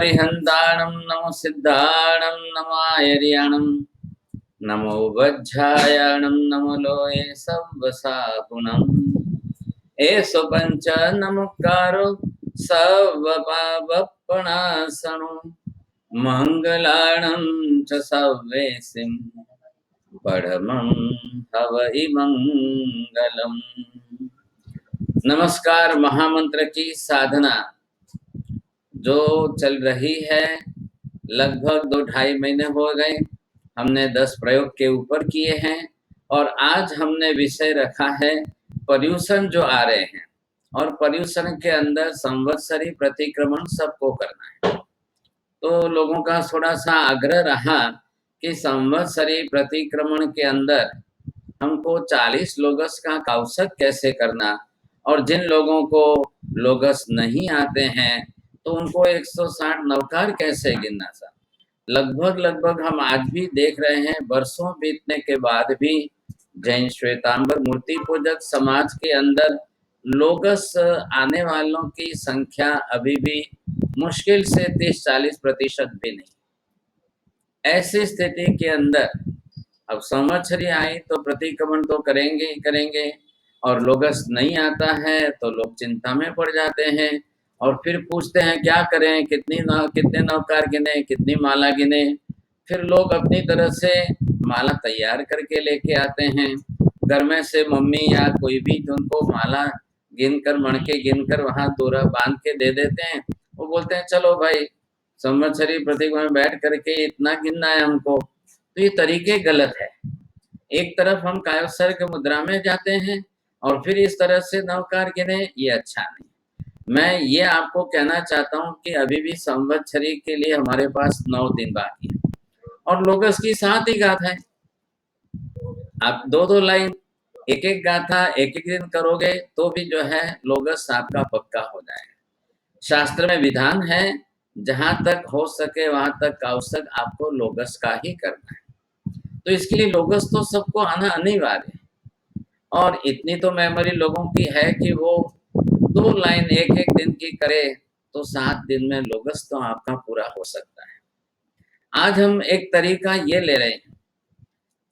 हरिहन्ताणं नमो सिद्धाणं नमायर्याणं नमो वज्झायाणं नमो लोये सव्वसाकुणम् एषु पञ्च नमोकारो सर्वपापप्रणाशनो मङ्गलाणं च सर्वेसिं परमं हवै मंगलम। नमस्कार। महामंत्र की साधना जो चल रही है, लगभग 2-2.5 महीने हो गए। हमने 10 प्रयोग के ऊपर किए हैं और आज हमने विषय रखा है पर्यूषण जो आ रहे हैं, और पर्यूषण के अंदर संवत्सरी प्रतिक्रमण सबको करना है। तो लोगों का थोड़ा सा आग्रह रहा कि संवत्सरी प्रतिक्रमण के अंदर हमको 40 लोगस का कौशक कैसे करना, और जिन लोगों को लोगस नहीं आते हैं तो उनको 160 नवकार कैसे गिनना था। लगभग हम आज भी देख रहे हैं, वर्षों बीतने के बाद भी जैन श्वेतांबर मूर्ति पूजक समाज के अंदर लोगस आने वालों की संख्या अभी भी मुश्किल से 30-40% भी नहीं। ऐसी स्थिति के अंदर अब संवत्सरी आई तो प्रतिक्रमण तो करेंगे ही करेंगे, और लोगस नहीं आता है तो लोग चिंता में पड़ जाते हैं और फिर पूछते हैं क्या करें, कितने नवकार गिने, कितनी माला गिने। फिर लोग अपनी तरह से माला तैयार करके लेके आते हैं। घर में से मम्मी या कोई भी उनको माला गिनकर मणके गिनकर वहाँ दोरा बांध के दे देते हैं। वो बोलते हैं चलो भाई संवत्सरी प्रतिक्रमण में बैठ करके इतना गिनना है हमको। तो ये तरीके गलत है। एक तरफ हम कायोत्सर्ग मुद्रा में जाते हैं और फिर इस तरह से नवकार गिने, ये अच्छा नहीं। मैं ये आपको कहना चाहता हूँ कि अभी भी संवत्सरी के लिए हमारे पास 9 दिन बाकी है और लोगस की 7 ही गाथा है। आप 2-2 लाइन एक गाथा एक दिन करोगे तो भी जो है लोगस आपका पक्का हो जाएगा। शास्त्र में विधान है जहां तक हो सके वहां तक कौशक आपको लोगस का ही करना है। तो इसके लिए लोगस तो सबको आना अनिवार्य है, और इतनी तो मेमोरी लोगों की है कि वो 2 लाइन एक दिन की करे तो 7 दिन में लोगस तो आपका पूरा हो सकता है। आज हम एक तरीका ये ले रहे हैं,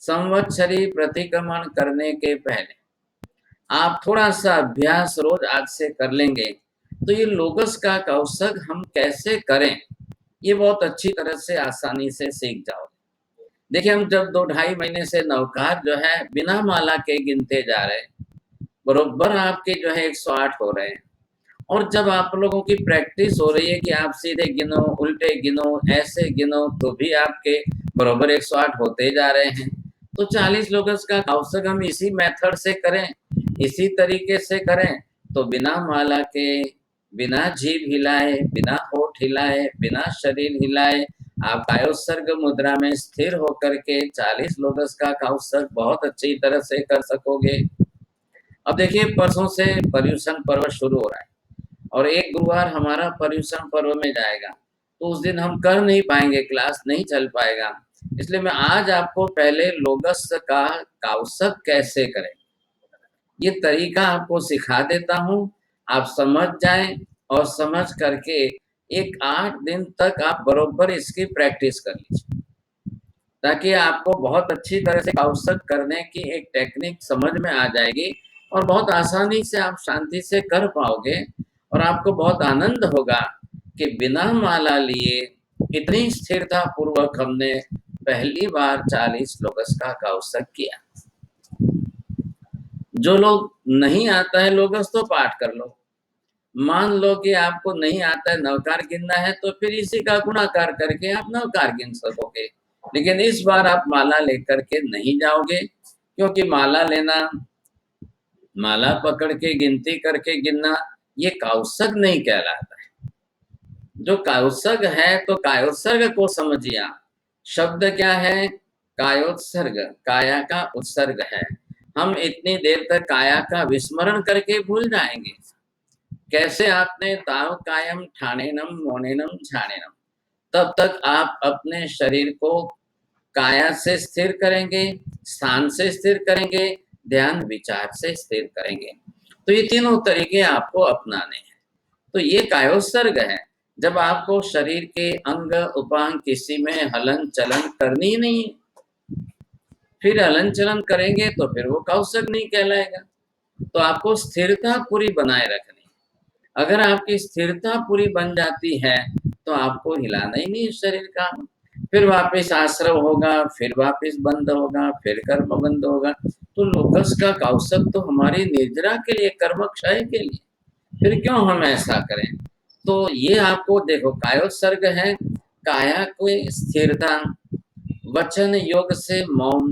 संवत्सरी प्रतिक्रमण करने के पहले आप थोड़ा सा अभ्यास रोज आज से कर लेंगे तो ये लोगस का कौशक हम कैसे करें ये बहुत अच्छी तरह से आसानी से सीख जाओगे। देखिए, हम जब 2-2.5 महीने से नवकार जो है बिना माला के गिनते जा रहे हैं, बरोबर आपके जो है 108 हो रहे हैं। और जब आप लोगों की प्रैक्टिस हो रही है कि आप सीधे गिनो, उल्टे गिनो, ऐसे गिनो, तो भी आपके बरोबर 108 होते जा रहे हैं। तो 40 लोगस का कौशक हम इसी मेथड से करें, इसी तरीके से करें तो बिना माला के, बिना जीभ हिलाए, बिना होठ हिलाए, बिना शरीर हिलाए आप कायोत्सर्ग मुद्रा में स्थिर होकर के 40 लोगस का कौशक बहुत अच्छी तरह से कर सकोगे। अब देखिए, परसों से पर्यूषण पर्व शुरू हो रहा है और एक गुरुवार हमारा पर्यूषण पर्व में जाएगा, तो उस दिन हम कर नहीं पाएंगे, क्लास नहीं चल पाएगा। इसलिए मैं आज आपको पहले लोगस का कौशक कैसे करें ये तरीका आपको सिखा देता हूँ। आप समझ जाएं और समझ करके एक 8 दिन तक आप बरोबर इसकी प्रैक्टिस कर लीजिए, ताकि आपको बहुत अच्छी तरह से कौशक करने की एक टेक्निक समझ में आ जाएगी और बहुत आसानी से आप शांति से कर पाओगे। और आपको बहुत आनंद होगा कि बिना माला लिए इतनी स्थिरता पूर्वक हमने पहली बार 40 लोगस का कौशक किया। जो लोग नहीं आता है लोगस तो पाठ कर लो। मान लो कि आपको नहीं आता है नवकार गिनना है तो फिर इसी का गुणाकार करके आप नवकार गिन सकोगे। लेकिन इस बार आप माला लेकर के नहीं जाओगे, क्योंकि माला लेना, माला पकड़ के गिनती करके गिनना ये कौशक नहीं कहलाता है। जो कौशक है तो कायोत्सर्ग को समझिए आप। शब्द क्या है? कायोत्सर्ग, काया का उत्सर्ग है। हम इतनी देर तक काया का विस्मरण करके भूल जाएंगे। कैसे? आपने ताव कायम ठाणेनम मोनेनम झाणेनम, तब तक आप अपने शरीर को काया से स्थिर करेंगे, स्थान से स्थिर करेंगे, ध्यान विचार से स्थिर करेंगे। तो ये तीनों तरीके आपको अपनाने हैं। तो ये कायोत्सर्ग है। जब आपको शरीर के अंग उपांग किसी में हलन चलन करनी ही नहीं है, फिर हलन चलन करेंगे तो फिर वो कौशक नहीं कहलाएगा। तो आपको स्थिरता पूरी बनाए रखनी। अगर आपकी स्थिरता पूरी बन जाती है तो आपको हिलाना ही नहीं शरीर का। फिर वापस आश्रव होगा, फिर वापस बंद होगा, फिर कर्म बंद होगा। तो लोकस का कौशक तो हमारी निर्जरा के लिए, कर्म क्षय के लिए, फिर क्यों हम ऐसा करें। तो ये आपको देखो, कायोत्सर्ग है, काया को स्थिरता, वचन योग से मौन,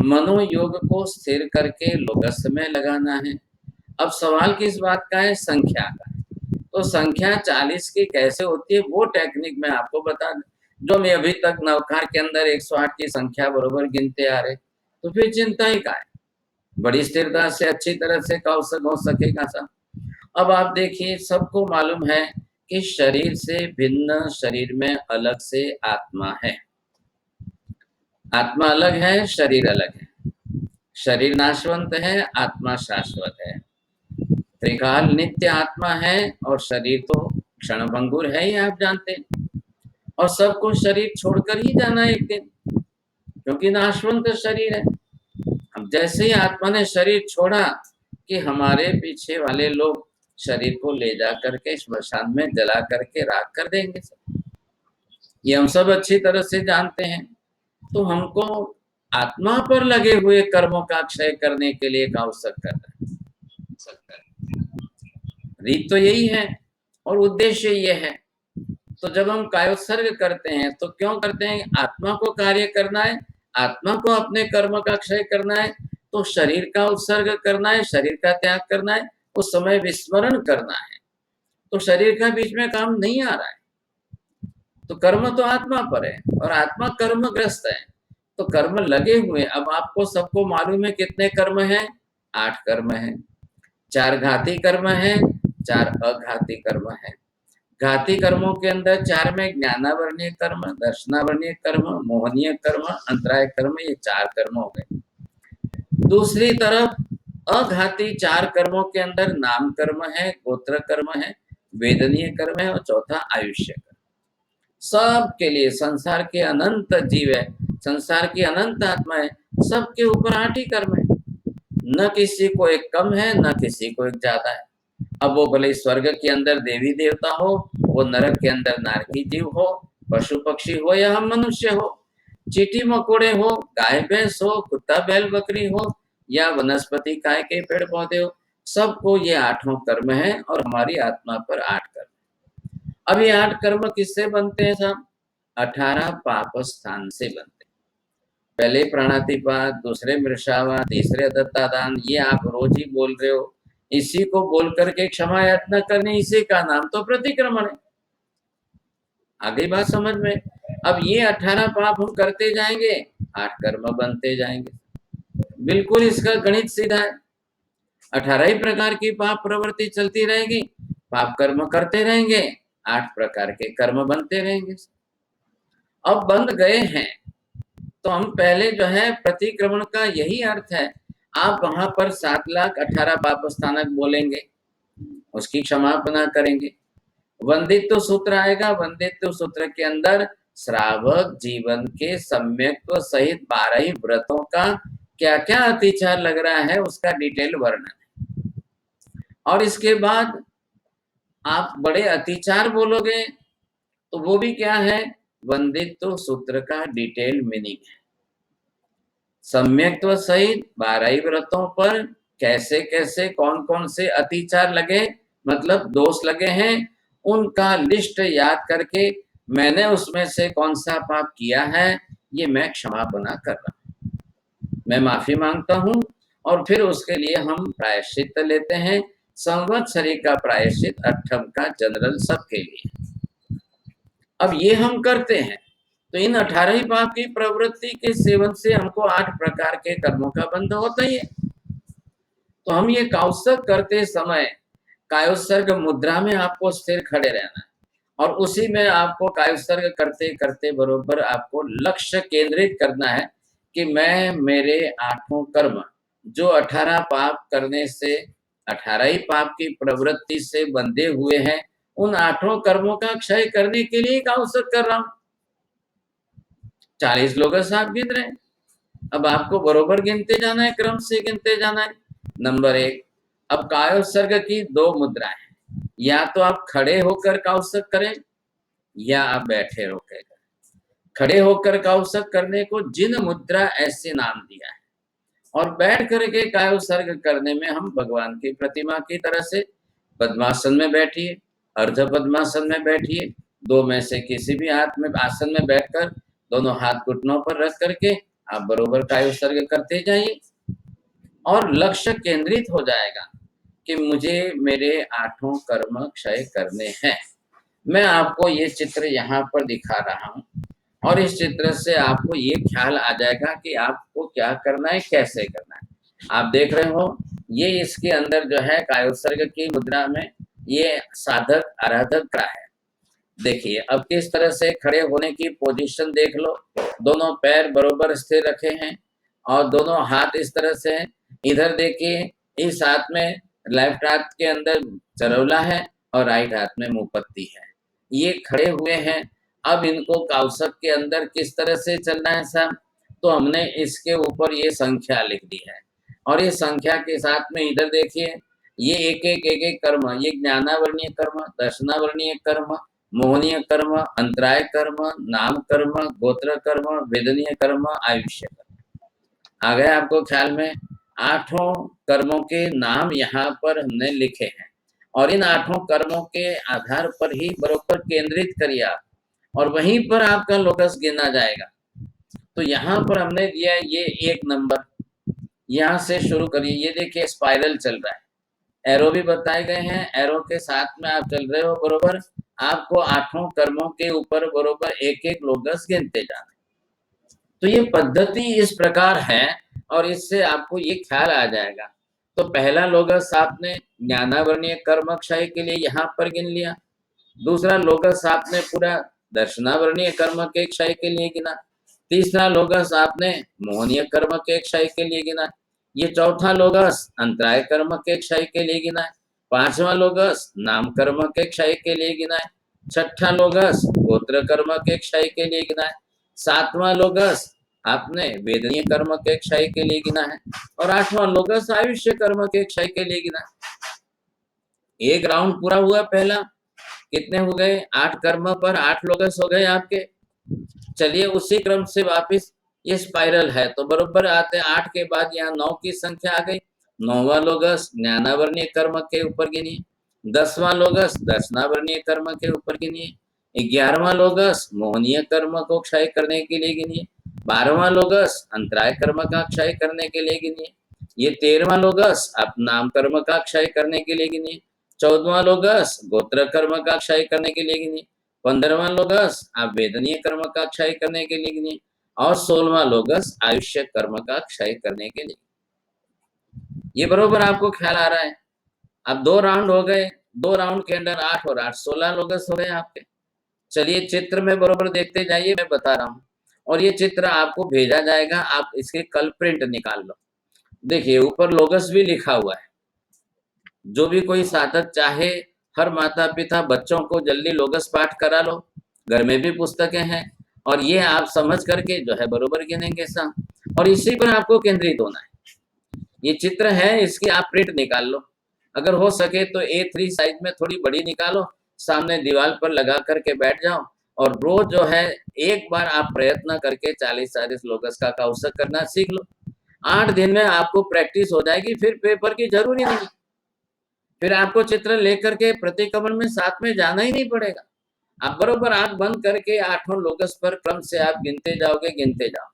मनोयोग को स्थिर करके लोकस में लगाना है। अब सवाल किस बात का है, संख्या का। तो संख्या 40 की कैसे होती है वो टेक्निक मैं आपको बता दूं, जो मैं अभी तक नवकार के अंदर 108 की संख्या बरोबर गिनते आ रहे, तो फिर चिंता ही का है। बड़ी स्थिरता से अच्छी तरह से कौशल हो सकेगा सब। अब आप देखिए, सबको मालूम है कि शरीर से भिन्न शरीर में अलग से आत्मा है। आत्मा अलग है, शरीर अलग है। शरीर नाशवंत है, आत्मा शाश्वत है। त्रिकाल नित्य आत्मा है और शरीर तो क्षणभंगुर है ही, आप जानते हैं। और सबको शरीर छोड़कर ही जाना एक दिन, क्योंकि नाशवंत शरीर है। अब जैसे ही आत्मा ने शरीर छोड़ा कि हमारे पीछे वाले लोग शरीर को ले जा करके श्मशान में जला करके राख कर देंगे। ये हम सब अच्छी तरह से जानते हैं। तो हमको आत्मा पर लगे हुए कर्मों का क्षय करने के लिए आवश्यक करना है। रीत तो यही है और उद्देश्य ये है। तो जब हम कायोत्सर्ग करते हैं तो क्यों करते हैं, आत्मा को कार्य करना है, आत्मा को अपने कर्म का क्षय करना है। तो शरीर का उत्सर्ग करना है, शरीर का त्याग करना है, उस समय विस्मरण करना है। तो शरीर का बीच में काम नहीं आ रहा है। तो कर्म तो आत्मा पर है और आत्मा कर्मग्रस्त है, तो कर्म लगे हुए। अब आपको सबको मालूम है कितने कर्म हैं, 8 कर्म हैं। 4 घाती कर्म हैं, 4 अघाती कर्म हैं। घाती कर्मों के अंदर 4 में ज्ञानावरणीय कर्म, दर्शनावरणीय कर्म, मोहनीय कर्म, अंतराय कर्म, ये 4 कर्म हो गए। दूसरी तरफ अघाती 4 कर्मों के अंदर नाम कर्म है, गोत्र कर्म है, वेदनीय कर्म है और चौथा आयुष्य कर्म। सबके लिए, संसार के अनंत जीव है, संसार की अनंत आत्मा है, सबके ऊपर 8 ही कर्म है। न किसी को एक कम है, न किसी को एक ज्यादा है। अब वो भले स्वर्ग के अंदर देवी देवता हो, वो नरक के अंदर नारकी जीव हो, पशु पक्षी हो या हम मनुष्य हो, चींटी मकोड़े हो, गाय भैंस हो, कुत्ता बैल बकरी हो या वनस्पति काय के पेड़ पौधे हो, सबको ये 8 कर्म है और हमारी आत्मा पर 8 कर्म। अब ये 8 कर्म किससे बनते हैं साहब, 18 पाप स्थान से बनते हैं। पहले प्राणातिपात, दूसरे मृषावा, तीसरे अदत्तादान, ये आप रोज ही बोल रहे हो। इसी को बोल करके क्षमा याचना करनी, इसी का नाम तो प्रतिक्रमण है। आगे बात समझ में। अब ये 18 पाप हम करते जाएंगे, 8 कर्म बनते जाएंगे। बिल्कुल इसका गणित सीधा है। 18 ही प्रकार की पाप प्रवृत्ति चलती रहेगी, पाप कर्म करते रहेंगे, 8 प्रकार के कर्म बनते रहेंगे। अब बंद गए हैं तो हम पहले जो है प्रतिक्रमण का यही अर्थ है, आप वहां पर 7,18,000 पाप स्थानक बोलेंगे, उसकी क्षमापना करेंगे। वंदित्व सूत्र आएगा, वंदित्व सूत्र के अंदर श्रावक जीवन के सम्यक्त्व सहित 12 ही व्रतों का क्या क्या अतिचार लग रहा है उसका डिटेल वर्णन है। और इसके बाद आप बड़े अतिचार बोलोगे तो वो भी क्या है, वंदित्व सूत्र का डिटेल मीनिंग है। सम्यक्त्व सहित 12 ही व्रतों पर कैसे कैसे कौन कौन से अतिचार लगे, मतलब दोष लगे हैं, उनका लिस्ट याद करके मैंने उसमें से कौन सा पाप किया है ये मैं क्षमापना कर रहा हूं, मैं माफी मांगता हूं। और फिर उसके लिए हम प्रायश्चित लेते हैं। संवत्सरी का प्रायश्चित, अठम का जनरल सबके लिए। अब ये हम करते हैं तो इन 18 ही पाप की प्रवृत्ति के सेवन से हमको 8 प्रकार के कर्मों का बंध होता ही है। तो हम ये कौशक करते समय कायोत्सर्ग मुद्रा में आपको स्थिर खड़े रहना है और उसी में आपको कायोत्सर्ग करते करते बरोबर आपको लक्ष्य केंद्रित करना है कि मैं मेरे 8 कर्म जो 18 पाप करने से, 18 ही पाप की प्रवृत्ति से बंधे हुए हैं, उन 8 कर्मों का क्षय करने के लिए काउसक कर रहा हूं। 40 लोग आप गिन रहे हैं, अब आपको बरोबर गिनते जाना है, क्रम से गिनते जाना है। नंबर 1, अब कायोत्सर्ग की 2 मुद्राएं हैं, या तो आप खड़े होकर काउत्सर्ग करें या आप बैठे होकर। खड़े होकर काउत्सर्ग करने को जिन मुद्रा ऐसे नाम दिया है, और बैठ करके कायोत्सर्ग करने में हम भगवान की प्रतिमा की तरह से पद्मासन में बैठिए, अर्ध पद्मासन में बैठिए, 2 में से किसी भी हाथ में आसन में बैठकर दोनों हाथ घुटनों पर रख करके आप बरोबर कायोत्सर्ग करते जाइए, और लक्ष्य केंद्रित हो जाएगा कि मुझे मेरे 8 कर्म क्षय करने हैं। मैं आपको ये चित्र यहाँ पर दिखा रहा हूँ, और इस चित्र से आपको ये ख्याल आ जाएगा कि आपको क्या करना है, कैसे करना है। आप देख रहे हो, ये इसके अंदर जो है कायोत्सर्ग की मुद्रा में ये साधक आराधक का है। देखिए अब किस तरह से खड़े होने की पोजीशन देख लो, दोनों पैर बरोबर स्थिर रखे हैं और दोनों हाथ इस तरह से हैं। इधर देखिए, इस हाथ में लेफ्ट हाथ के अंदर चरौला है और राइट हाथ में मुंहपत्ती है, ये खड़े हुए हैं। अब इनको काउसक के अंदर किस तरह से चलना है साहब, तो हमने इसके ऊपर ये संख्या लिख दी है, और इस संख्या के साथ में इधर देखिए, ये एक एक कर्म, ये ज्ञानावर्णीय कर्म, दर्शनावर्णीय कर्म, मोहनीय कर्म, अंतराय कर्म, नाम कर्म, गोत्र कर्म, वेदनीय कर्म, आयुष्य कर्म। आ गए आपको ख्याल में? 8 कर्मों के नाम यहाँ पर हमने लिखे हैं, और इन 8 कर्मों के आधार पर ही बरोबर केंद्रित करिए आप, और वहीं पर आपका लोकस गिना जाएगा। तो यहाँ पर हमने दिया ये 1 नंबर, यहाँ से शुरू करिए। ये देखिए स्पाइरल चल रहा है, एरो भी बताए गए हैं, एरो के साथ में आप चल रहे हो बरोबर, आपको 8 कर्मों के ऊपर बरोबर एक लोगस गिनते जाना। तो ये पद्धति इस प्रकार है, और इससे आपको ये ख्याल आ जाएगा। तो पहला लोगस आपने ज्ञानावर्णीय कर्म क्षय के लिए यहाँ पर गिन लिया, दूसरा लोगस आपने पूरा दर्शनावर्णीय कर्म के क्षय के लिए गिना, तीसरा लोगस आपने मोहनीय कर्म के क्षय के लिए गिना, ये चौथा लोगस अंतराय कर्म के क्षय के लिए गिना है, 5वां लोगस नाम कर्म के क्षय के लिए गिना है, 6ठा लोगस गोत्र कर्म के क्षय के लिए गिना है, 7वां लोगस आपने वेदनीय कर्म के क्षय के लिए गिना है, और 8वां लोगस आयुष्य कर्म के क्षय के लिए गिना है। एक राउंड पूरा हुआ पहला, कितने हो गए? 8 कर्म पर 8 लोगस हो गए आपके। चलिए उसी क्रम से वापस, ये स्पाइरल है तो बरोबर आते 8 के बाद यहाँ 9 की संख्या आ गई, 9वां लोगस ज्ञानावर्णीय कर्म के ऊपर गिनिए, 10वां लोगस दर्शनावर्णीय कर्म के ऊपर गिनिए, 11वां लोगस मोहनीय कर्म को क्षय करने के लिए गिनिए, 12वां लोगस अंतराय कर्म का क्षय करने के लिए गिनिए, ये 13वां लोगस आप नाम कर्म का क्षय करने के लिए गिनिए, 14वां लोगस गोत्र कर्म का क्षय करने के लिए गिनिए, 15वां लोगस आप वेदनीय कर्म का क्षय करने के लिए गिनिए, और 16वां लोगस आयुष्य कर्म का क्षय करने के लिए। ये बरोबर आपको ख्याल आ रहा है? अब 2 राउंड हो गए, 2 राउंड के अंदर 8 और 8 16 लोगस हो गए आपके। चलिए चित्र में बरोबर देखते जाइए, मैं बता रहा हूँ, और ये चित्र आपको भेजा जाएगा, आप इसके कल प्रिंट निकाल लो। देखिए ऊपर लोगस भी लिखा हुआ है, जो भी कोई साधक चाहे, हर माता पिता बच्चों को जल्दी लोगस पाठ करा लो, घर में भी पुस्तकें हैं, और ये आप समझ करके जो है बरोबर गिनेंगे सब, और इसी पर आपको केंद्रित होना है। ये चित्र है, इसकी आप प्रिंट निकाल लो, अगर हो सके तो A3 साइज में थोड़ी बड़ी निकालो, सामने दीवार पर लगा करके बैठ जाओ, और रोज जो है एक बार आप प्रयत्न करके 40-40 लोगस का काउंसक करना सीख लो। 8 दिन में आपको प्रैक्टिस हो जाएगी, फिर पेपर की जरूरी नहीं, फिर आपको चित्र लेकर के प्रतिक्रमण में साथ में जाना ही नहीं पड़ेगा। आप बरोबर आंख बंद करके 8 लोगस पर क्रम से आप गिनते जाओगे, गिनते जाओ।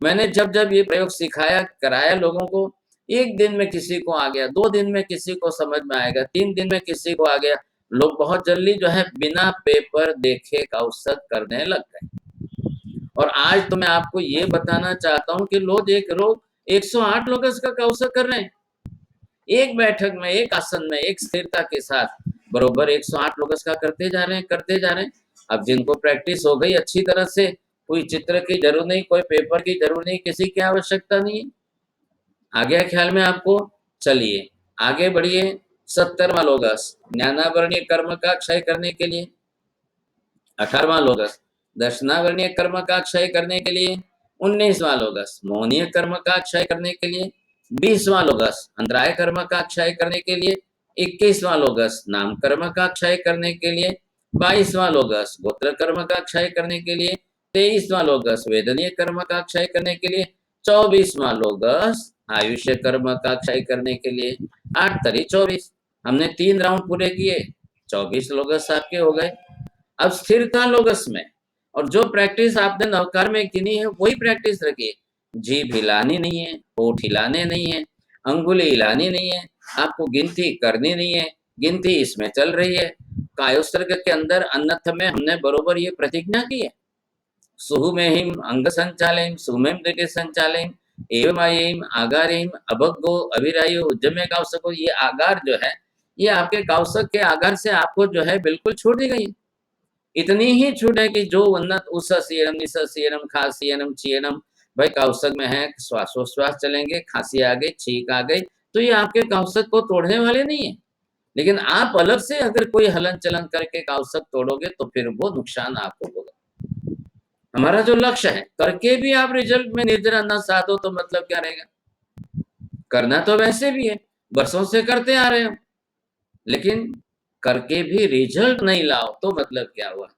मैंने जब जब ये प्रयोग सिखाया कराया लोगों को, 1 दिन में किसी को आ गया, 2 दिन में किसी को समझ में आएगा, 3 दिन में किसी को आ गया, लोग बहुत जल्दी जो है बिना पेपर देखे काउंसक करने लग गए। और आज तो मैं आपको ये बताना चाहता हूँ कि लोग 108 लोगस का काउंसक कर रहे हैं, एक बैठक में, एक आसन में, एक स्थिरता के साथ बरोबर 108 लोगस का करते जा रहे हैं, करते जा रहे हैं। अब जिनको प्रैक्टिस हो गई अच्छी तरह से, कोई चित्र की जरूरत नहीं, कोई पेपर की जरूरत नहीं, किसी की आवश्यकता नहीं है। आ गया ख्याल में आपको? चलिए आगे बढ़िए। 17वां लोगस ज्ञानावरणीय कर्म का क्षय करने के लिए, 18वां लोगस दर्शनावरणीय कर्म का क्षय करने के लिए, 19वां लोगस मोहनीय कर्म का क्षय करने के लिए, 20वां लोगस अंतराय कर्म का क्षय करने के लिए, 21वां लोगस नाम कर्म का क्षय करने के लिए, 22वां लोगस गोत्र कर्म का क्षय करने के लिए, 23वां लोगस वेदनीय कर्म का क्षय करने के लिए, 24वां लोगस आयुष्य कर्म का क्षय करने के लिए। 8 तरी 24, हमने 3 राउंड पूरे किए, 24 लोगस आपके हो गए। अब स्थिरता लोगस में, और जो प्रैक्टिस आपने नवकार में गिनी है वही प्रैक्टिस रखिए। जीभ हिलानी नहीं है, होठ हिलाने नहीं है, अंगुली हिलानी नहीं है, आपको गिनती करनी नहीं है, गिनती इसमें चल रही है। कायोत्सर्ग के अंदर अन्नथ में हमने बरोबर ये प्रतिज्ञा की है, सुहुमेहिम अंग संचालयम सुमेम दृढ़ संचालयम एवं आयम आगारिम अभगो अभिरायो उद्यमे कावसको। ये आगार जो है, ये आपके कावसक के आगार से आपको जो है बिल्कुल छूट दी गई। इतनी ही छूट है कि जो उन्नत उसीयनम निसीयनम खासीयनम चीयनम, भाई कावसक में है, श्वासोश्वास चलेंगे, खांसी आ गई, छींक आ गई, तो ये आपके कावसक को तोड़ने वाले नहीं है। लेकिन आप अलग से अगर कोई हलन चलन करके कावसक तोड़ोगे तो फिर वो नुकसान आपको होगा। हमारा जो लक्ष्य है, करके भी आप रिजल्ट में निर्जरा न साधो तो मतलब क्या रहेगा? करना तो वैसे भी है, बरसों से करते आ रहे हो, लेकिन करके भी रिजल्ट नहीं लाओ तो मतलब क्या हुआ?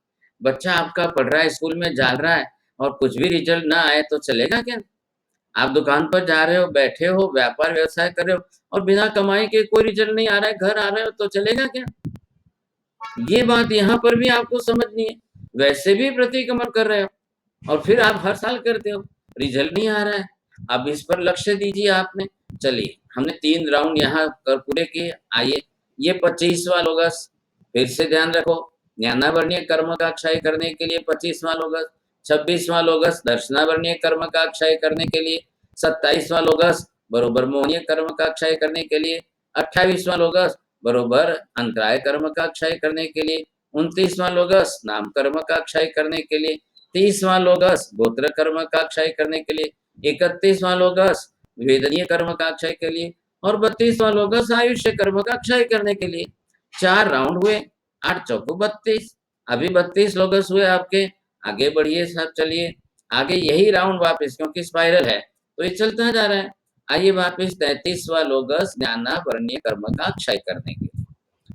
बच्चा आपका पढ़ रहा है, स्कूल में जा रहा है, और कुछ भी रिजल्ट ना आए तो चलेगा क्या? आप दुकान पर जा रहे हो, बैठे हो, व्यापार व्यवसाय कर रहे हो, और बिना कमाई के कोई रिजल्ट नहीं आ रहा है, घर आ रहे हो, तो चलेगा क्या? ये बात यहाँ पर भी आपको समझनी है। वैसे भी प्रतिक्रमण कर रहे हो और फिर आप हर साल करते हो, रिजल्ट नहीं आ रहा है, अब इस पर लक्ष्य दीजिए आपने। चलिए, हमने 3 राउंड यहाँ कर पूरे किए। आइए, ये 25वां लोगस फिर से ध्यान रखो, ज्ञानावरणीय कर्म का क्षय करने के लिए 25वां लोगस, 26वां लोगस दर्शनावरणीय कर्म का क्षय करने के लिए, 27वां लोगस बरोबर मोहनीय कर्म का क्षय करने के लिए, 28वां लोगस बरोबर अंतराय कर्म का क्षय करने के लिए, 29वां लोगस नाम कर्म का क्षय करने के लिए, 30वां लोगस गोत्र कर्म का क्षय करने के लिए, 31वां लोगस वेदनीय कर्म का क्षय के लिए, और 32वां लोगस आयुष्य कर्म का क्षय करने के लिए। 4 राउंड हुए, 8 चौको 32, अभी 32 लोगस हुए आपके। आगे बढ़िए साहब, चलिए आगे यही राउंड वापस, क्योंकि स्पाइरल है तो ये चलता जा रहा है। आइए वापस 33वां लोगस ज्ञानावरणीय कर्म का क्षय करने के लिए,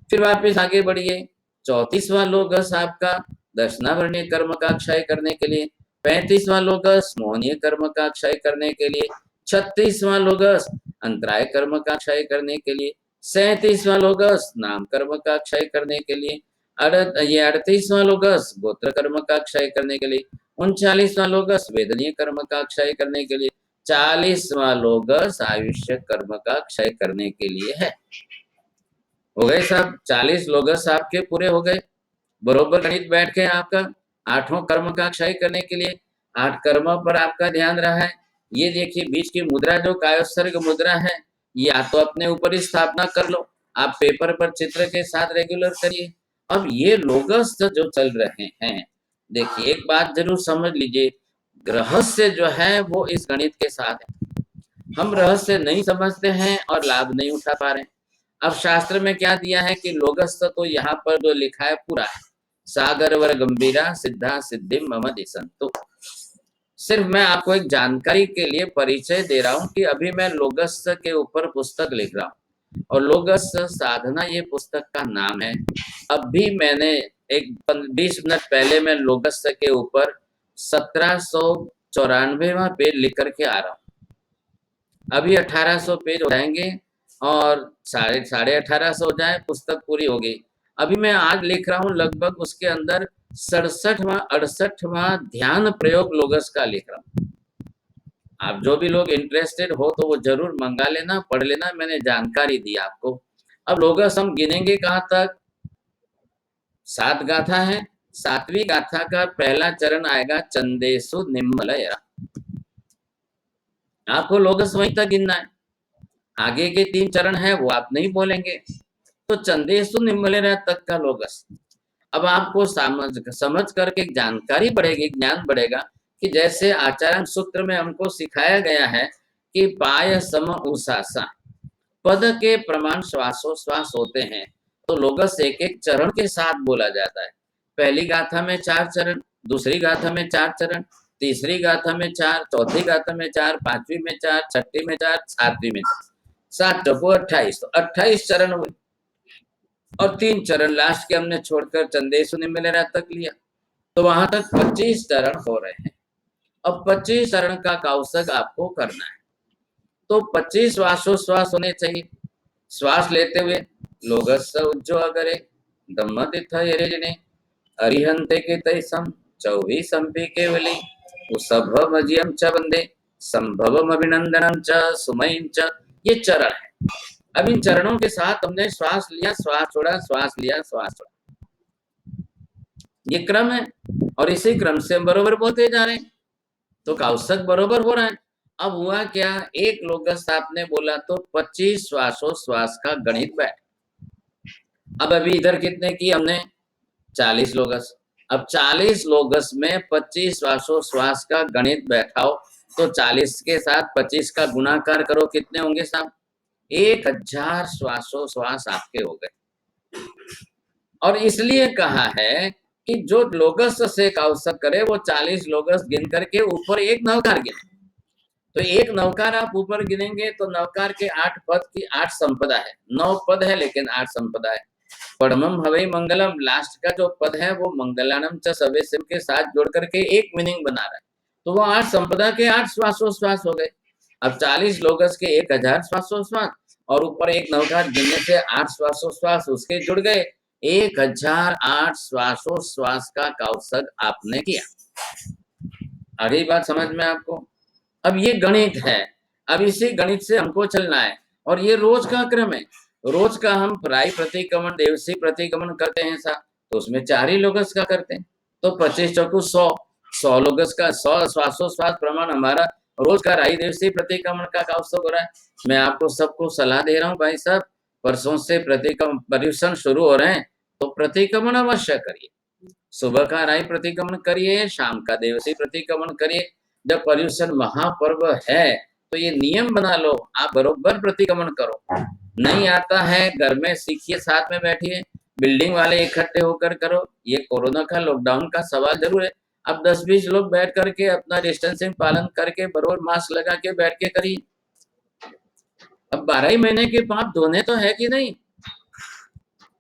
फिर वापस आगे बढ़िए 34वां लोगस आपका दर्शनावरणीय कर्म का क्षय करने के लिए, 35वां लोगस मोहनीय कर्म का क्षय करने के लिए, 36वां लोगस अंतराय कर्म का क्षय करने के लिए, 37वां लोगस नाम कर्म का क्षय करने के लिए, 38वां लोगस गोत्र कर्म का क्षय करने के लिए, 39वां लोगस वेदनीय कर्म का क्षय करने के लिए, 40वां लोगस आयुष्य कर्म का क्षय करने के लिए है। हो गए साहब, 40 लोगस आपके पूरे हो गए। बरोबर गणित बैठ के आपका 8वां कर्म का क्षय करने के लिए 8 कर्मों पर आपका ध्यान रहा है। ये देखिए बीच की मुद्रा जो कायोत्सर्ग मुद्रा है, या तो अपने ऊपर ही स्थापना कर लो, आप पेपर पर चित्र के साथ रेगुलर करिए। अब ये लोगस जो चल रहे हैं, देखिए एक बात जरूर समझ लीजिए, रहस्य जो है वो इस गणित के साथ है। हम रहस्य नहीं समझते हैं और लाभ नहीं उठा पा रहे हैं। अब शास्त्र में क्या दिया है कि लोगस तो यहाँ पर जो लिखा है पूरा है, सागर वर गंभीरा सिद्धा सिद्धि मम दिसंतु। सिर्फ मैं आपको एक जानकारी के लिए परिचय दे रहा हूँ कि अभी मैं लोगस के ऊपर पुस्तक लिख रहा हूँ, और लोगस साधना ये पुस्तक का नाम है। अभी मैंने एक 20 मिनट पहले मैं लोगस के ऊपर 1794वां पेज लिख करके आ रहा हूँ। अभी 1800 पेज हो जाएंगे और साढ़े 1800 हो जाए, पुस्तक पूरी होगी। अभी मैं आज लिख रहा हूँ लगभग उसके अंदर 68वां ध्यान प्रयोग लोगस का लिख रहा हूँ। आप जो भी लोग इंटरेस्टेड हो तो वो जरूर मंगा लेना, पढ़ लेना, मैंने जानकारी दी आपको। अब लोगस हम गिनेंगे कहाँ तक? 7 गाथा है, 7वीं गाथा का पहला चरण आएगा चंदेसु निम्मलया। आपको लोगस वहीं तक गिनना है, आगे के 3 चरण है वो आप नहीं बोलेंगे। तो चंदेसु निम्मलया तक का लोगस। अब आपको समझ करके जानकारी बढ़ेगी, ज्ञान बढ़ेगा, कि जैसे आचार्य सूत्र में हमको सिखाया गया है कि पाय सम उसासा, पद के प्रमाण श्वासोश्वास होते हैं, तो लोगस एक एक चरण के साथ बोला जाता है। पहली गाथा में 4 चरण, दूसरी गाथा में 4 चरण, तीसरी गाथा में 4, चौथी गाथा में 4, पांचवी में 4, छठी में 4, सातवीं में 4, 7 चौको 28, तो 28 चरण हुए। और 3 चरण लास्ट के हमने छोड़कर चंदेशु निम्बलेरा तक लिया, तो वहां तक 25 चरण हो रहे हैं। अब 25 चरण का कौशक आपको करना है, तो 25 श्वासोश्वास होने चाहिए। श्वास लेते हुए लोगस उज्जो अगरे धम्म तिथ यरेजने अरिहंते के तैसम चौवी संपी केवली उसभव मजियम च वंदे संभवम अभिनंदनम च सुमयम च। ये चरण है। अब इन चरणों के साथ हमने श्वास लिया, श्वास छोड़ा, श्वास लिया, श्वास छोड़ा, ये क्रम है और इसी क्रम से हम बरोबर बोलते जा रहे हैं, तो कौशक बरोबर हो रहा है। अब हुआ क्या, एक लोगस आपने बोला तो 25 श्वासोश्वास का गणित बैठ। अब अभी इधर कितने की हमने 40 लोगस। अब 40 लोगस में 25 श्वासोश्वास का गणित बैठाओ, तो 40 के साथ 25 का गुणाकार करो, कितने होंगे साहब? 1000 श्वासोश्वास आपके हो गए। और इसलिए कहा है कि जो लोगस से कौशक करे वो 40 लोगस गिन करके ऊपर एक नवकार गिने। तो एक नवकार आप ऊपर गिनेंगे तो नवकार के 8 पद की 8 संपदा है, 9 पद है लेकिन 8 संपदा है। परमम हवै मंगलम, लास्ट का जो पद है वो मंगलानम च सवे सिम के साथ जोड़ करके एक मीनिंग बना रहा है, तो वो 8 संपदा के 8 श्वासोश्वास हो गए। अब 40 लोगस के 1000 श्वासोश्वास और ऊपर एक नवकार गिनने से 8 श्वासोश्वास उसके जुड़ गए, 1008 श्वासोश्वास का कौशक आपने किया। अगली बात समझ में आपको? अब ये गणित है, अब इसी गणित से हमको चलना है और ये रोज का क्रम है। रोज का हम राई प्रतिक्रमण, देवसी प्रतिक्रमण करते हैं साहब, तो उसमें 4 ही लोगस का करते हैं, तो 25 चौको 100, 100 लोगस का 100 श्वासोश्वास प्रमाण हमारा रोज का राई देवसी प्रतिक्रमण का कौशक हो रहा है। मैं आपको सबको सलाह दे रहा हूँ भाई साहब, परसों से प्रतिक्रमण पर्युषण शुरू हो रहे हैं, तो प्रतिक्रमण अवश्य करिए। सुबह का राई प्रतिक्रमण करिए, शाम का देवसी प्रतिक्रमण करिए। जब पर्युषण महापर्व है तो ये नियम बना लो, आप बरोबर प्रतिक्रमण करो। नहीं आता है घर में सीखिए, साथ में बैठिए, बिल्डिंग वाले इकट्ठे होकर करो। ये कोरोना का, लॉकडाउन का सवाल जरूर है। अब 10-20 लोग बैठ करके अपना डिस्टेंसिंग पालन करके बरोबर मास्क लगा के बैठ के करिए। अब 12 ही महीने के पाप धोने तो है कि नहीं,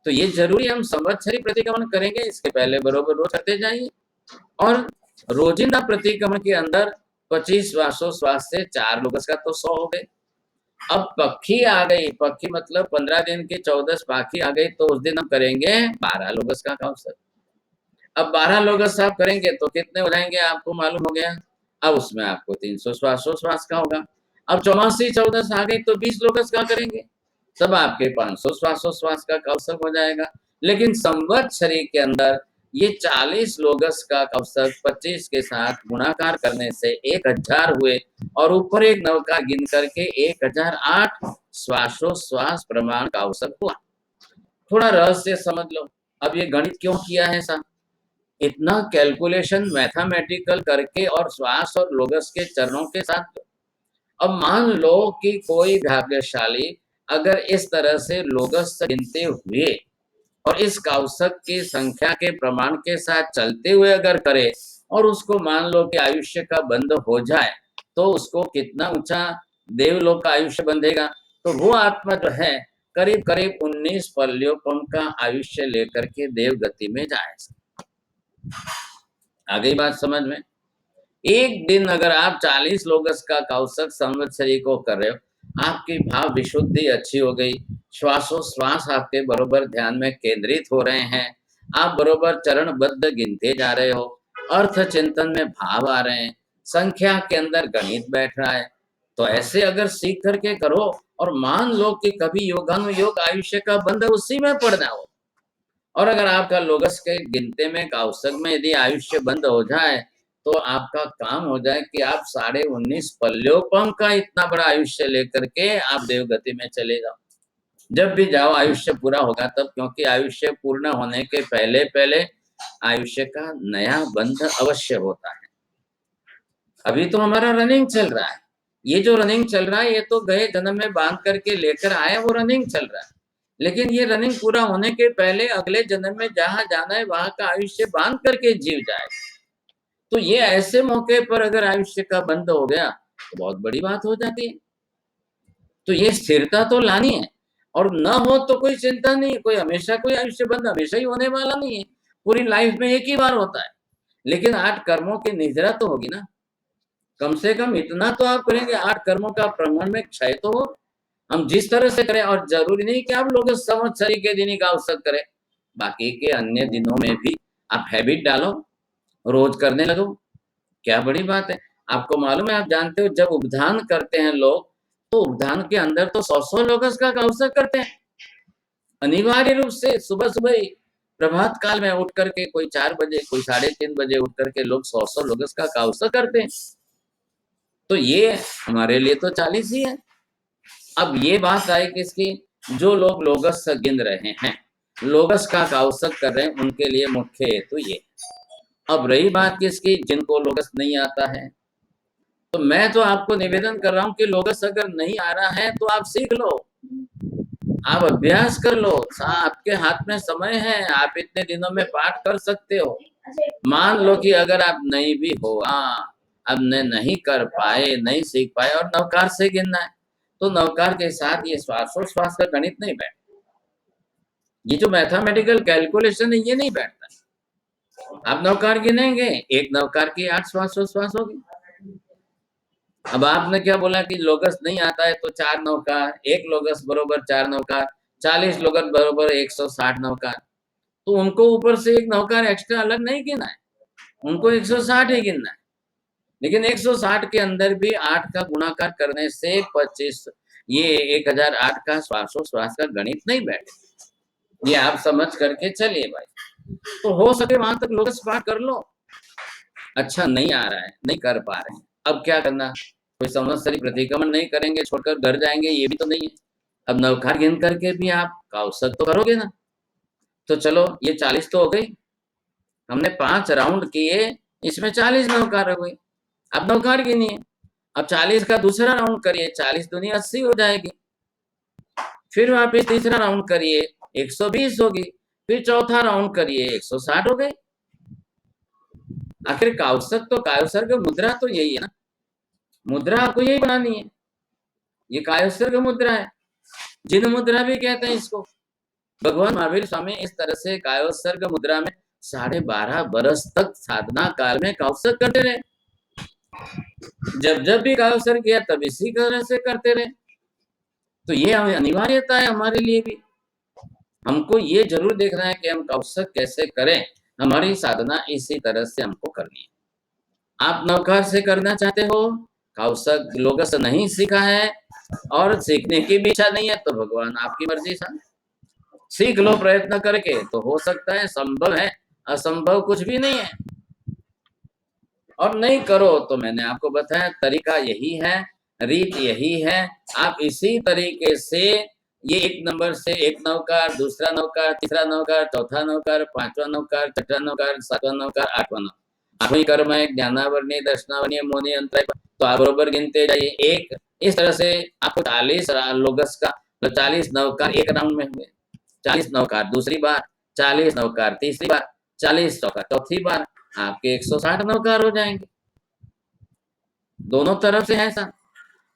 तो ये जरूरी हम संवत्सरी प्रतिक्रमण करेंगे, इसके पहले बरोबर रोज करते जाइए। और रोजिंदा प्रतिक्रमण के अंदर 25 श्वासोश्वास से 4 लोगस का तो 100 हो गए। अब पक्षी आ गई, पक्षी मतलब 15 दिन की 14 पाखी आ गई, तो उस दिन हम करेंगे 12 लोगस का कौशक। अब 12 लोगस आप करेंगे तो कितने हो जाएंगे आपको मालूम हो गया। अब उसमें आपको 300 श्वासोश्वास का होगा। अब 84 14 आ गई तो 20 लोगस का करेंगे, तब आपके 500 श्वासोश्वास का कौशक हो जाएगा। लेकिन संवत्सरी के अंदर ये 40 लोगस का कौशक 25 के साथ गुणाकार करने से 1000 हुए और ऊपर एक नवका गिन करके 1008 श्वासोश्वास प्रमाण का कौशक हुआ। थोड़ा रहस्य समझ लो। अब ये गणित क्यों किया है साहब? इतना कैलकुलेशन मैथमेटिकल करके और श्वास और लोगस के चरणों के साथ। अब मान लो कि कोई भाग्यशाली अगर इस तरह से लोगस गिनते हुए और इस कौशक की संख्या के प्रमाण के साथ चलते हुए अगर करे और उसको मान लो कि आयुष्य का बंध हो जाए, तो उसको कितना ऊंचा देवलोक का आयुष्य बंधेगा। तो वो आत्मा जो है करीब करीब 19 पल्योपम का आयुष्य लेकर के देव गति में जाए। आगे बात समझ में? एक दिन अगर आप 40 लोगस का कौशक संवत्सरी को कर रहे हो, आपकी भाव विशुद्धि अच्छी हो गई, श्वासोश्वास आपके बरोबर ध्यान में केंद्रित हो रहे हैं, आप बरोबर चरणबद्ध गिनते जा रहे हो, अर्थ चिंतन में भाव आ रहे हैं, संख्या के अंदर गणित बैठ रहा है, तो ऐसे अगर सीख करके करो और मान लो कि कभी योगानुयोग आयुष्य का बंध उसी में पड़ना हो, और अगर आपका लोगस के गिनते में कौशक में यदि आयुष्य बंद हो जाए, तो आपका काम हो जाए कि आप 19.5 पल्योपम का इतना बड़ा आयुष्य लेकर के आप देवगति में चले जाओ। जब भी जाओ आयुष्य पूरा होगा तब, क्योंकि आयुष्य पूर्ण होने के पहले पहले आयुष्य का नया बंध अवश्य होता है। अभी तो हमारा रनिंग चल रहा है, ये जो रनिंग चल रहा है ये तो गए जन्म में बांध करके लेकर आया, वो रनिंग चल रहा है। लेकिन ये रनिंग पूरा होने के पहले अगले जन्म में जहां जाना है वहां का आयुष्य बांध करके जीव जाए। तो ये ऐसे मौके पर अगर आयुष्य का बंद हो गया तो बहुत बड़ी बात हो जाती है। तो ये स्थिरता तो लानी है, और न हो तो कोई चिंता नहीं, कोई हमेशा कोई आयुष्य बंद हमेशा ही होने वाला नहीं है, पूरी लाइफ में एक ही बार होता है। लेकिन 8 कर्मों की निद्रा तो होगी ना, कम से कम इतना तो आप करेंगे, 8 कर्मों का प्रमाण में क्षय तो हो। हम जिस तरह से करें, और जरूरी नहीं कि आप लोग संवत्सरी के दिन ही का अवसर करें, बाकी के अन्य दिनों में भी आप हैबिट डालो, रोज करने लगो, क्या बड़ी बात है। आपको मालूम है, आप जानते हो जब उपधान करते हैं लोग, तो उपधान के अंदर तो 100 लोग का अवसर करते हैं, अनिवार्य रूप से सुबह सुबह ही प्रभात काल में उठ करके, कोई 4 बजे, कोई 3:30 बजे उठ करके लोग 100 लोग का अवसर करते हैं। तो ये हमारे लिए तो 40 ही है। अब ये बात आई किसकी, जो लोग लोगस गिन रहे हैं, लोगस का अवसर कर रहे हैं, उनके लिए मुख्य हेतु ये। अब रही बात किसकी, जिनको लोगस नहीं आता है, तो मैं तो आपको निवेदन कर रहा हूं कि लोगस अगर नहीं आ रहा है तो आप सीख लो, आप अभ्यास कर लो, आपके हाथ में समय है, आप इतने दिनों में पाठ कर सकते हो। मान लो कि अगर आप नहीं भी हो, अब नहीं कर पाए, नहीं सीख पाए, और नवकार से गिनना है, तो नवकार के साथ ये श्वासोश्वास का गणित नहीं बैठता, ये जो मैथमेटिकल कैलकुलेशन है ये नहीं बैठता। आप नवकार गिनेंगे, एक नवकार की 8 श्वासोश्वास होगी। अब आपने क्या बोला कि लोगस नहीं आता है, तो 4 नवकार, एक लोगस बरोबर 4 नवकार, 40 लोगस बरोबर 160 नवकार। तो उनको ऊपर से एक नवकार एक्स्ट्रा अलग नहीं गिना है, उनको 160 ही गिनना है। लेकिन 160 के अंदर भी 8 का गुणाकार करने से 25, ये 1008 का श्वासोश्वास का गणित नहीं बैठे, ये आप समझ करके चलिए भाई। तो हो सके वहां तक लोगस पाठ कर लो। अच्छा, नहीं आ रहा है, नहीं कर पा रहे हैं, अब क्या करना, कोई संवत्सरी प्रतिक्रमण नहीं करेंगे, छोड़कर घर जाएंगे, ये भी तो नहीं है। अब नवकार गिन करके भी आप अवसर तो करोगे ना। तो चलो, ये 40 तो हो गई, हमने 5 राउंड किए, इसमें 40 नवकार हो गई। अब नवकार गिनिए, अब 40 का दूसरा राउंड करिए, 40 दूनी 80 हो जाएगी। फिर वापिस तीसरा राउंड करिए, 120 होगी। फिर चौथा राउंड करिए, 160 हो गई। आखिर काउसक तो कायोसर्ग मुद्रा तो यही है ना, मुद्रा आपको यही बनानी है, ये कायोसर्ग मुद्रा है, जिन मुद्रा भी कहते हैं इसको। भगवान महावीर स्वामी इस तरह से कायोसर्ग मुद्रा में 12.5 बरस तक साधना काल में काउसर्ग करते रहे। जब जब भी कायोसर्ग किया तब इसी तरह से करते रहे। तो ये अनिवार्यता है हमारे लिए भी, हमको ये जरूर देखना है कि हम काउसक कैसे करें, हमारी साधना इसी तरह से हमको करनी है। आप नवकार से करना चाहते हो, काउसक लोगस नहीं सीखा है और सीखने की भी इच्छा नहीं है, तो भगवान आपकी मर्जी से सीख लो प्रयत्न करके, तो हो सकता है, संभव है, असंभव कुछ भी नहीं है। और नहीं करो तो मैंने आपको बताया तरीका यही है, रीत यही है। आप इसी तरीके से ये 1 नंबर से 1 नवकार, दूसरा नवकार, तीसरा नवकार, चौथा नवकार, 5वां नवकार, छठा नवकार, 7वां नवकार, 8वां नवकार, 8वीं कर्म है ज्ञानावर्णी, दर्शनावर्णी, मोनी अंतर, तो आप बरोबर गिनते जाइए। एक इस तरह से आपको 40 लोगस का, तो 40 नवकार एक राउंड में हुए, 40 नवकार दूसरी बार, 40 नवकार तीसरी बार, 40 नवकार चौथी बार, आपके 160 नवकार हो जाएंगे, दोनों तरफ से है ऐसा।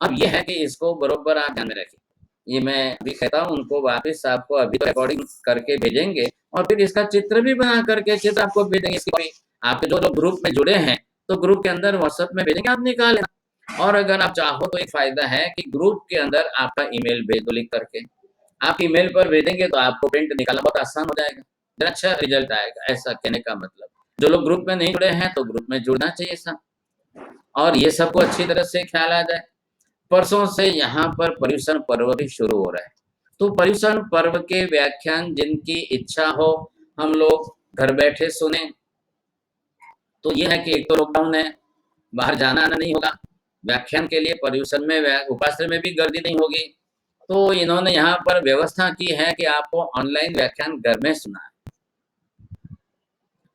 अब ये है कि इसको बरोबर आप ध्यान में रखिए, ये मैं भी कहता हूँ उनको, वापस आपको अभी तो रिकॉर्डिंग करके भेजेंगे, और फिर इसका चित्र भी बना करके चित्र आपको भेजेंगे। इसकी आपके जो लोग ग्रुप में जुड़े हैं, तो ग्रुप के अंदर व्हाट्सएप में भेजेंगे, आप निकाल लेना। और अगर आप चाहो तो एक फायदा है कि ग्रुप के अंदर आपका ईमेल भेज दो लिख करके, आप ईमेल पर भेजेंगे तो आपको प्रिंट निकालना बहुत आसान हो जाएगा, अच्छा रिजल्ट आएगा। ऐसा कहने का मतलब, जो लोग ग्रुप में नहीं जुड़े हैं तो ग्रुप में जुड़ना चाहिए सब, और ये सबको अच्छी तरह से ख्याल आ जाए। परसों से यहाँ पर पर्युषण पर्व भी शुरू हो रहा है, तो पर्युषण पर्व के व्याख्यान जिनकी इच्छा हो, हम लोग घर बैठे सुने। तो ये है कि एक तो लॉकडाउन है, बाहर जाना आना नहीं होगा, व्याख्यान के लिए पर्युषण में उपाश्रय में भी गर्दी नहीं होगी, तो इन्होंने यहाँ पर व्यवस्था की है कि आपको ऑनलाइन व्याख्यान घर में सुना है।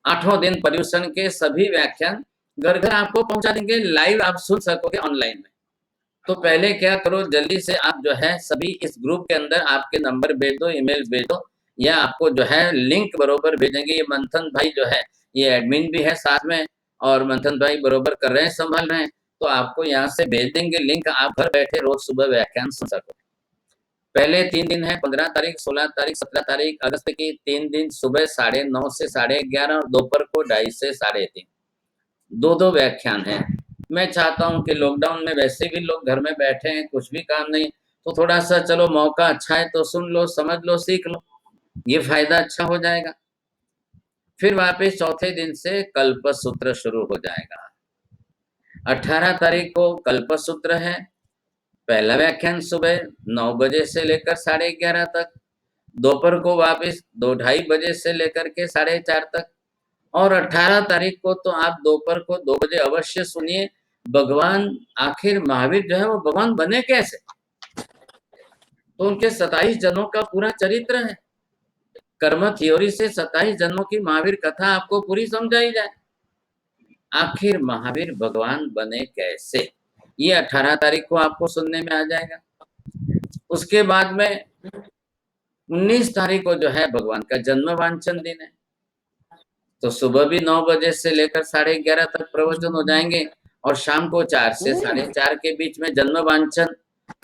8 दिन पर्युषण के सभी व्याख्यान घर घर आपको पहुंचा देंगे, लाइव आप सुन सकोगे ऑनलाइन में। तो पहले क्या करो, जल्दी से आप जो है सभी इस ग्रुप के अंदर आपके नंबर भेज दो, ईमेल भेज दो, या आपको जो है लिंक बरोबर भेजेंगे। ये मंथन भाई जो है ये एडमिन भी है साथ में, और मंथन भाई बरोबर कर रहे हैं, संभाल रहे हैं, तो आपको यहाँ से भेज देंगे लिंक, आप घर बैठे रोज सुबह व्याख्यान सुन सको। पहले 3 दिन है, 15 तारीख, 16 तारीख, 17 तारीख अगस्त की 3 दिन सुबह 9:30 से 11:30 और दोपहर को 2:30 से 3:30, दो व्याख्यान है। मैं चाहता हूं कि लॉकडाउन में वैसे भी लोग घर में बैठे हैं, कुछ भी काम नहीं, तो थोड़ा सा चलो मौका अच्छा है तो सुन लो, समझ लो, सीख लो, ये फायदा अच्छा हो जाएगा। फिर वापस चौथे दिन से कल्पसूत्र शुरू हो जाएगा। 18 तारीख को कल्पसूत्र है, पहला व्याख्यान सुबह 9 बजे से लेकर 11:30 तक, दोपहर को वापस 2-2:30 से लेकर के 4:30 तक, और 18 तारीख को तो आप दोपहर को 2 बजे अवश्य सुनिए। भगवान आखिर महावीर जो है वो भगवान बने कैसे, तो उनके 27 जन्मों का पूरा चरित्र है। कर्म थ्योरी से 27 जन्मों की महावीर कथा आपको पूरी समझाई जाए, आखिर महावीर भगवान बने कैसे, ये 18 तारीख को आपको सुनने में आ जाएगा। उसके बाद में 19 तारीख को जो है भगवान का जन्म वांछन दिन है, तो सुबह भी 9 बजे से लेकर 11:30 तक प्रवचन हो जाएंगे, और शाम को 4 से 4:30 के बीच में जन्म वांछन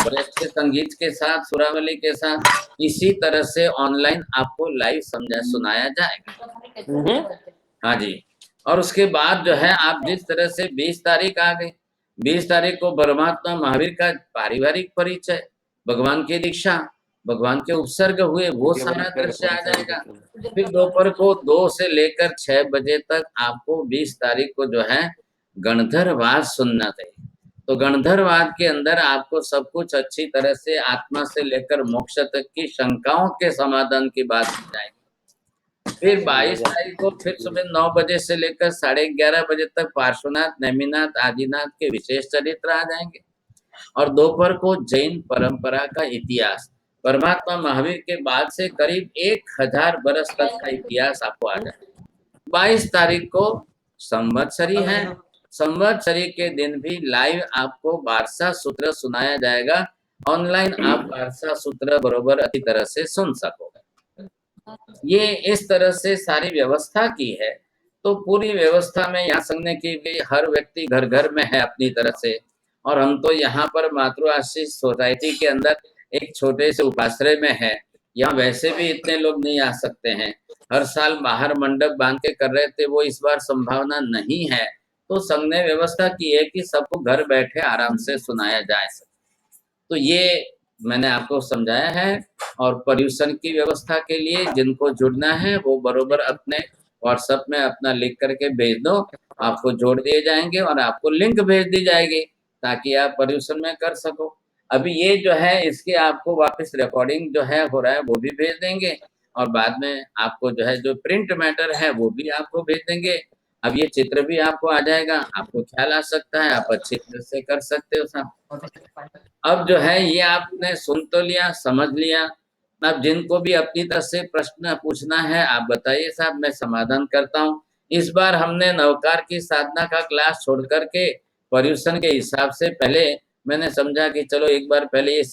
बड़े संगीत के साथ, सुरावली के साथ, इसी तरह से ऑनलाइन आपको लाइव समझा सुनाया जाएगा। हाँ जी। और उसके बाद जो है आप जिस तरह से 20 तारीख आ गई, 20 तारीख को परमात्मा महावीर का पारिवारिक परिचय, भगवान की दीक्षा, भगवान के उपसर्ग हुए, वो सारा दृश्य आ जाएगा। फिर दोपहर को 2 से लेकर 6 बजे तक आपको 20 तारीख को जो है गणधरवाद सुनना चाहिए। तो गणधरवाद के अंदर आपको सब कुछ अच्छी तरह से आत्मा से लेकर मोक्ष तक की शंकाओं के समाधान की बात की जाएगी। फिर 22 तारीख को फिर सुबह 9 बजे से लेकर 11:30 बजे तक पार्श्वनाथ, नेमिनाथ, आदिनाथ के विशेष चरित्र आ जाएंगे, और दोपहर को जैन परंपरा का इतिहास, परमात्मा महावीर के बाद से करीब 1000 बरस तक का इतिहास आपको आ जाएगा। 22 तारीख को संवत्सरी है, संवत्सरी के दिन भी लाइव आपको वार्षा सूत्र सुनाया जाएगा, ऑनलाइन आप वार्षा सूत्र बरोबर अच्छी तरह से सुन सकोगे। ये इस तरह से सारी व्यवस्था की है, तो पूरी व्यवस्था में यहाँ सुनने की भी हर व्यक्ति घर घर में है अपनी तरह से, और हम तो यहाँ पर मातृ आशीष सोसाइटी के अंदर एक छोटे से उपाश्रय में है, यहाँ वैसे भी इतने लोग नहीं आ सकते हैं, हर साल बाहर मंडप बांध के कर रहे थे, वो इस बार संभावना नहीं है, तो संघ ने व्यवस्था की है कि सबको घर बैठे आराम से सुनाया जाए। तो ये मैंने आपको समझाया है, और पर्यूषण की व्यवस्था के लिए जिनको जुड़ना है वो बरोबर अपने व्हाट्सएप में अपना लिख करके भेज दो, आपको जोड़ दिए जाएंगे और आपको लिंक भेज दी जाएगी ताकि आप पर्यूषण में कर सको। अभी ये जो है इसके आपको वापस रिकॉर्डिंग जो है हो रहा है वो भी भेज देंगे, और बाद में आपको जो है जो प्रिंट मैटर है वो भी आपको भेज देंगे। अब ये चित्र भी आपको आ जाएगा, आपको ख्याल आ सकता है, आप अच्छी तरह से कर सकते हो सब। अब जो है ये आपने सुन तो लिया, समझ लिया, अब जिनको भी अपनी तरफ से प्रश्न पूछना है आप बताइए साहब, मैं समाधान करता हूँ। इस बार हमने नवकार की साधना का क्लास छोड़ करके पर्यूषण के हिसाब से पहले मैंने समझा कि चलो एक बार पहले ये